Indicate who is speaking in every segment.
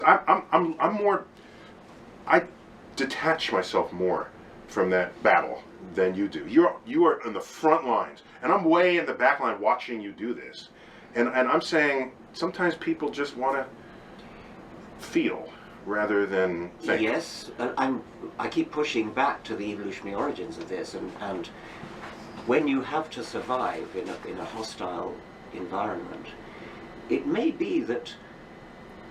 Speaker 1: I'm more. I detach myself more from that battle than you do. You are in the front lines, and I'm way in the back line watching you do this, and I'm saying sometimes people just want to feel rather than think.
Speaker 2: Yes, I keep pushing back to the evolutionary origins of this, and when you have to survive in a hostile environment, it may be that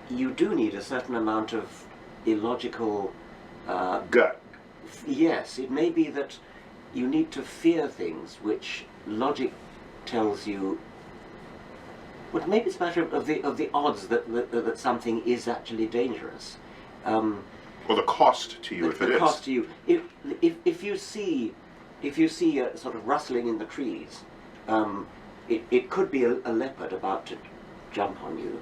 Speaker 2: you do need a certain amount of illogical
Speaker 1: Gut.
Speaker 2: Yes, it may be that you need to fear things which logic tells you. Well, maybe it's a matter of the odds that something is actually dangerous.
Speaker 1: Or the cost to you if it is.
Speaker 2: The cost to you. If you see a sort of rustling in the trees, it could be a leopard about to jump on you,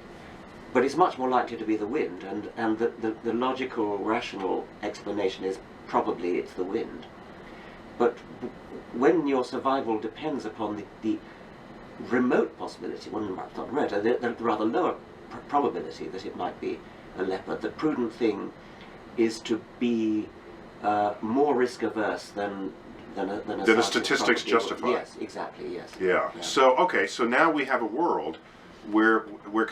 Speaker 2: but it's much more likely to be the wind, and the logical, rational explanation is probably it's the wind. But when your survival depends upon the remote possibility, well, not remote, the rather lower probability that it might be a leopard, the prudent thing is to be more risk averse than
Speaker 1: the statistics justify.
Speaker 2: Yes, exactly. Yes.
Speaker 1: Yeah. So okay. So now we have a world where we're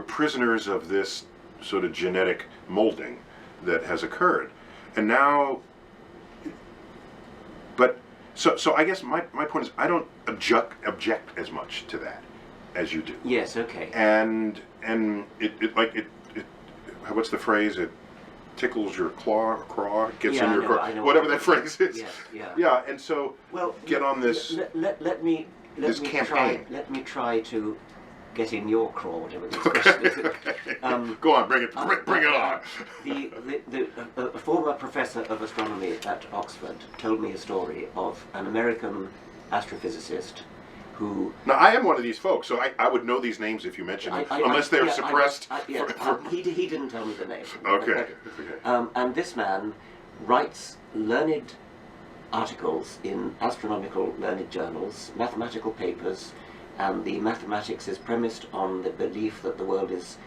Speaker 1: prisoners of this sort of genetic molding that has occurred, and now. But so I guess my point is I don't object as much to that as you do.
Speaker 2: Yes. Okay.
Speaker 1: And it what's the phrase? It tickles your craw, gets in your craw, whatever that phrase is.
Speaker 2: Yes, yeah.
Speaker 1: Yeah, and so get on this.
Speaker 2: Let me
Speaker 1: campaign.
Speaker 2: Let me try to get in your craw, whatever the
Speaker 1: Okay.
Speaker 2: expression is.
Speaker 1: Go on, bring it on.
Speaker 2: A former professor of astronomy at Oxford told me a story of an American astrophysicist who...
Speaker 1: Now, I am one of these folks, so I would know these names if you mentioned them, unless they're suppressed.
Speaker 2: He didn't tell me the name.
Speaker 1: Okay.
Speaker 2: And this man writes learned articles in astronomical learned journals, mathematical papers, and the mathematics is premised on the belief that the world is,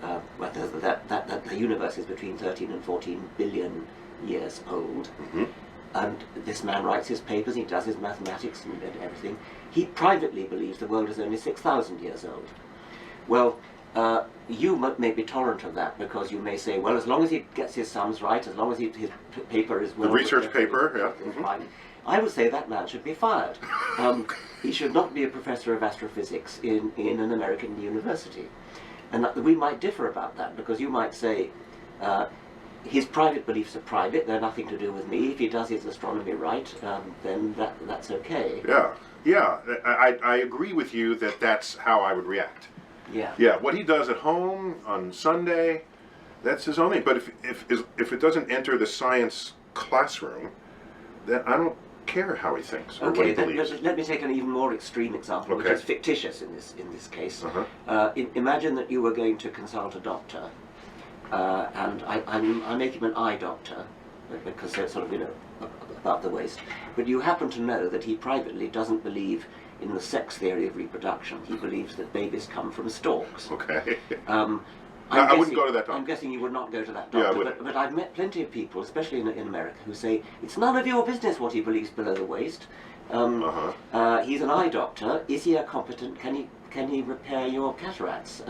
Speaker 2: that the universe is between 13 and 14 billion years old.
Speaker 1: Mm-hmm.
Speaker 2: And this man writes his papers, he does his mathematics and everything. He privately believes the world is only 6,000 years old. Well, you may be tolerant of that because you may say, well, as long as he gets his sums right, as long as his paper is well...
Speaker 1: The research paper, yeah.
Speaker 2: Mm-hmm. Fine. I would say that man should be fired. He should not be a professor of astrophysics in an American university. And we might differ about that, because you might say, his private beliefs are private, they're nothing to do with me. If he does his astronomy right, then that's okay.
Speaker 1: Yeah, I agree with you that that's how I would react. Yeah, what he does at home on Sunday, that's his own thing. But if it doesn't enter the science classroom, then I don't care how he thinks or what he believes.
Speaker 2: Let me take an even more extreme example, which is fictitious in this case. Imagine that you were going to consult a doctor, and I make him an eye doctor because they're sort of above the waist. But you happen to know that he privately doesn't believe in the sex theory of reproduction. He believes that babies come from storks.
Speaker 1: Okay.
Speaker 2: I
Speaker 1: wouldn't go to that doctor.
Speaker 2: I'm guessing you would not go to that doctor,
Speaker 1: Yeah,
Speaker 2: but I've met plenty of people, especially in America, who say, it's none of your business what he believes below the waist. He's an eye doctor. Is he a competent? Can he repair your cataracts?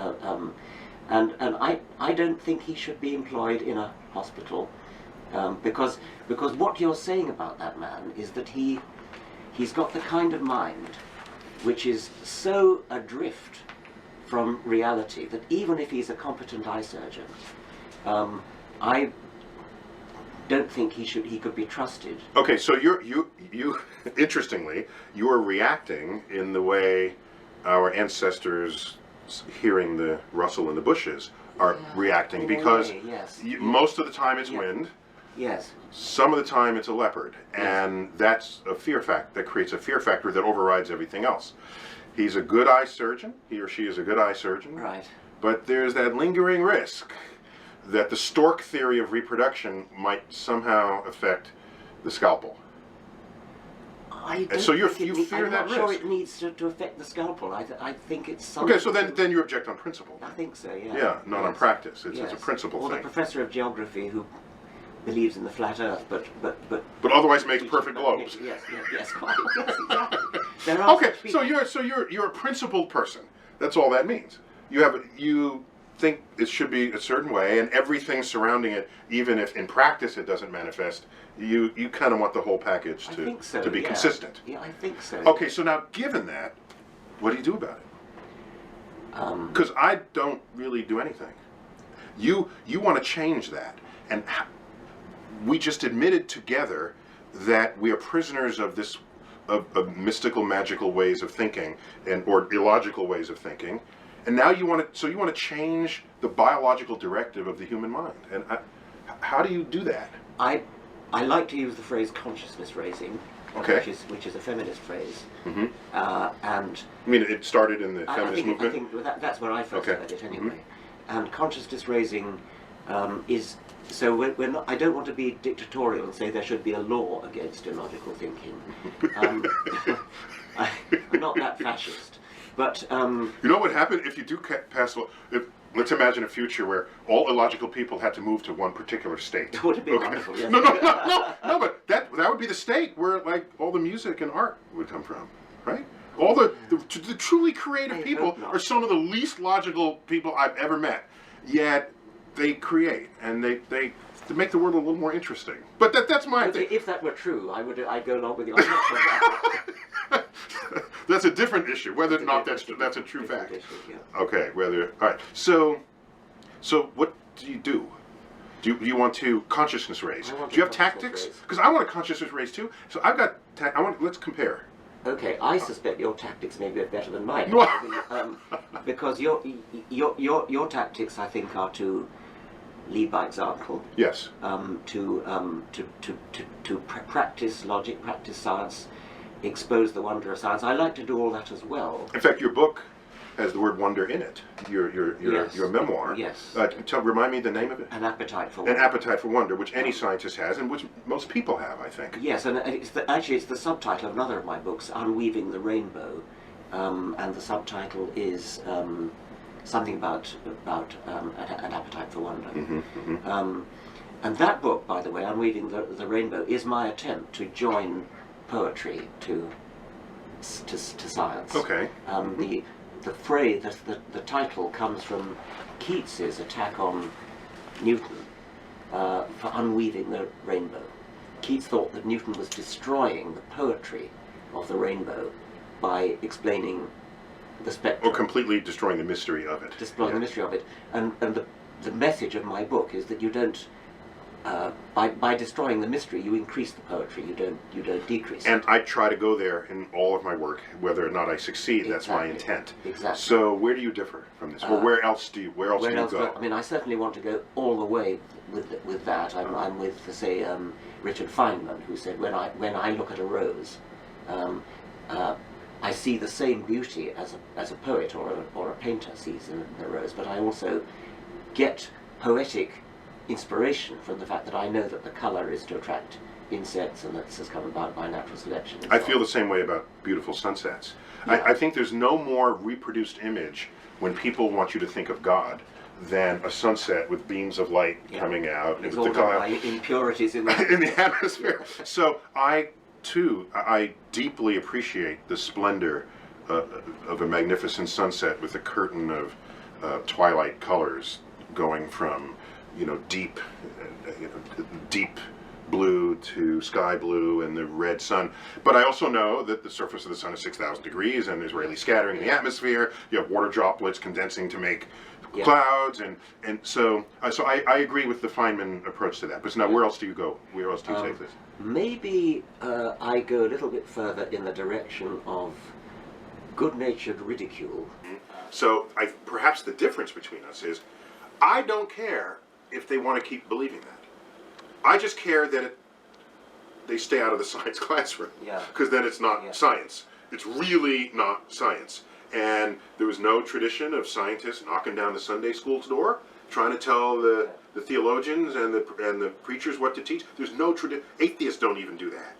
Speaker 2: And I don't think he should be employed in a hospital, because what you're saying about that man is that he's got the kind of mind which is so adrift from reality that even if he's a competent eye surgeon, I don't think he could be trusted.
Speaker 1: Okay, so you interestingly, you are reacting in the way our ancestors, hearing the rustle in the bushes, are reacting, because most of the time it's wind.
Speaker 2: Yes.
Speaker 1: Some of the time it's a leopard, and that's a fear factor. That creates a fear factor that overrides everything else. He's a good eye surgeon. He or she is a good eye surgeon.
Speaker 2: Right.
Speaker 1: But there's that lingering risk that the stork theory of reproduction might somehow affect the scalpel.
Speaker 2: I don't
Speaker 1: And so you
Speaker 2: think
Speaker 1: fear
Speaker 2: I'm
Speaker 1: that
Speaker 2: not sure
Speaker 1: risk.
Speaker 2: it needs to affect the scalpel. I think it's something.
Speaker 1: Okay, so then you object on principle.
Speaker 2: I think so, yeah.
Speaker 1: Yeah, not on practice. It's
Speaker 2: Yes.
Speaker 1: a principle
Speaker 2: or
Speaker 1: thing.
Speaker 2: the professor of geography who believes in the flat Earth, but
Speaker 1: otherwise makes perfect globes.
Speaker 2: Yes, quite. Yes, exactly. There are
Speaker 1: Okay,
Speaker 2: such people.
Speaker 1: so you're a principled person. That's all that means. You think it should be a certain way, and everything surrounding it, even if in practice it doesn't manifest, you kind of want the whole package
Speaker 2: I think so,
Speaker 1: to be
Speaker 2: yeah.
Speaker 1: consistent.
Speaker 2: Yeah, I think so.
Speaker 1: Okay, so now given that, what do you do about it? Because I don't really do anything. You want to change that, and we just admitted together that we are prisoners of this of mystical, magical ways of thinking or illogical ways of thinking, and now you want to change the biological directive of the human mind. And how do you do that?
Speaker 2: I like to use the phrase consciousness raising,
Speaker 1: Okay.
Speaker 2: which is a feminist phrase,
Speaker 1: Mm-hmm.
Speaker 2: and
Speaker 1: I mean, it started in the feminist movement.
Speaker 2: I think that's where I first heard it anyway. And consciousness raising is so we're not, I don't want to be dictatorial and say there should be a law against illogical thinking. I'm not that fascist, but
Speaker 1: You know what happened if you do pass law? Let's imagine a future where all illogical people had to move to one particular state.
Speaker 2: would it be wonderful? Yes.
Speaker 1: No, but that would be the state where like all the music and art would come from, right? All the truly creative
Speaker 2: I
Speaker 1: people
Speaker 2: hope not.
Speaker 1: are some of the least logical people I've ever met. Yet they create and they make the world a little more interesting. But that's my thing.
Speaker 2: If that were true, I'd go along with you. I'm not sure that.
Speaker 1: That's a different issue. Whether or not that's a true fact. Okay, whether all right. So what do you do? Do you want to consciousness raise? Do you have tactics? Because I want a consciousness raise too. So I've got. Let's compare.
Speaker 2: Okay, I suspect your tactics may be better than mine, because your tactics, I think, are to lead by example.
Speaker 1: Yes.
Speaker 2: To practice logic, practice science, expose the wonder of science. I like to do all that as well.
Speaker 1: In fact, your book has the word wonder in it. Your memoir.
Speaker 2: Yes.
Speaker 1: Remind me the name of it.
Speaker 2: An appetite for
Speaker 1: An
Speaker 2: wonder.
Speaker 1: appetite for wonder, which any scientist has, and which most people have, I think.
Speaker 2: Yes, and it's the subtitle of another of my books, Unweaving the Rainbow, and the subtitle is something about an appetite for wonder.
Speaker 1: Mm-hmm, mm-hmm.
Speaker 2: And that book, by the way, Unweaving the Rainbow, is my attempt to join poetry to science.
Speaker 1: Okay.
Speaker 2: The phrase, the title comes from Keats's attack on Newton for unweaving the rainbow. Keats thought that Newton was destroying the poetry of the rainbow by explaining the spectrum.
Speaker 1: Or completely destroying the mystery of it.
Speaker 2: Destroying the mystery of it. And the message of my book is that you don't, by destroying the mystery, you increase the poetry, you don't decrease it.
Speaker 1: And I try to go there in all of my work, whether or not I succeed. That's my intent.
Speaker 2: Exactly.
Speaker 1: So where do you differ from this? Well, where else do you go?
Speaker 2: I mean, I certainly want to go all the way with that. I'm with, say, Richard Feynman, who said when I look at a rose, I see the same beauty as a poet or a painter sees in a rose, but I also get poetic inspiration from the fact that I know that the colour is to attract insects, and that's come about by natural selection.
Speaker 1: I feel the same way about beautiful sunsets.
Speaker 2: Yeah.
Speaker 1: I think there's no more reproduced image when people want you to think of God than a sunset with beams of light coming out
Speaker 2: It's
Speaker 1: and
Speaker 2: all
Speaker 1: with the
Speaker 2: done by impurities in the
Speaker 1: in the atmosphere. So I deeply appreciate the splendor of a magnificent sunset with a curtain of twilight colors going from deep blue to sky blue and the red sun. But I also know that the surface of the sun is 6,000 degrees and there's Rayleigh scattering in the atmosphere. You have water droplets condensing to make clouds, and so I agree with the Feynman approach to that. But now, where else do you go? Where else do you take this?
Speaker 2: Maybe I go a little bit further in the direction of good-natured ridicule.
Speaker 1: So perhaps the difference between us is I don't care if they want to keep believing that. I just care that they stay out of the science classroom.
Speaker 2: Yeah.
Speaker 1: Because then it's not science. It's really not science. And there was no tradition of scientists knocking down the Sunday school's door, trying to tell the theologians and the preachers what to teach. There's no tradition. Atheists don't even do that.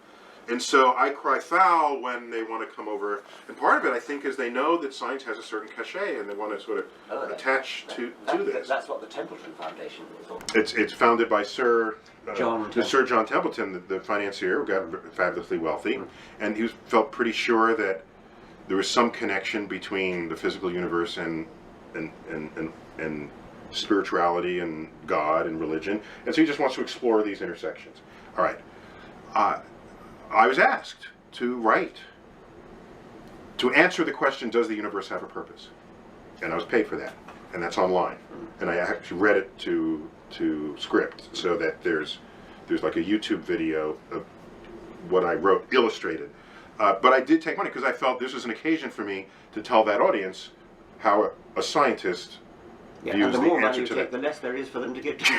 Speaker 1: And so I cry foul when they want to come over. And part of it, I think, is they know that science has a certain cachet, and they want to sort of attach to this.
Speaker 2: That's what the Templeton Foundation is all.
Speaker 1: It's founded by Sir
Speaker 2: John
Speaker 1: Templeton, the financier, who got fabulously wealthy, and he felt pretty sure that there was some connection between the physical universe and spirituality and God and religion, and so he just wants to explore these intersections. All right. I was asked to write, to answer the question, does the universe have a purpose? And I was paid for that, and that's online. And I actually read it to script, so that there's like a YouTube video of what I wrote, illustrated. But I did take money, because I felt this was an occasion for me to tell that audience how a scientist views
Speaker 2: and the more
Speaker 1: the
Speaker 2: money
Speaker 1: answer
Speaker 2: you
Speaker 1: to
Speaker 2: take,
Speaker 1: that.
Speaker 2: the less there is for them to get to.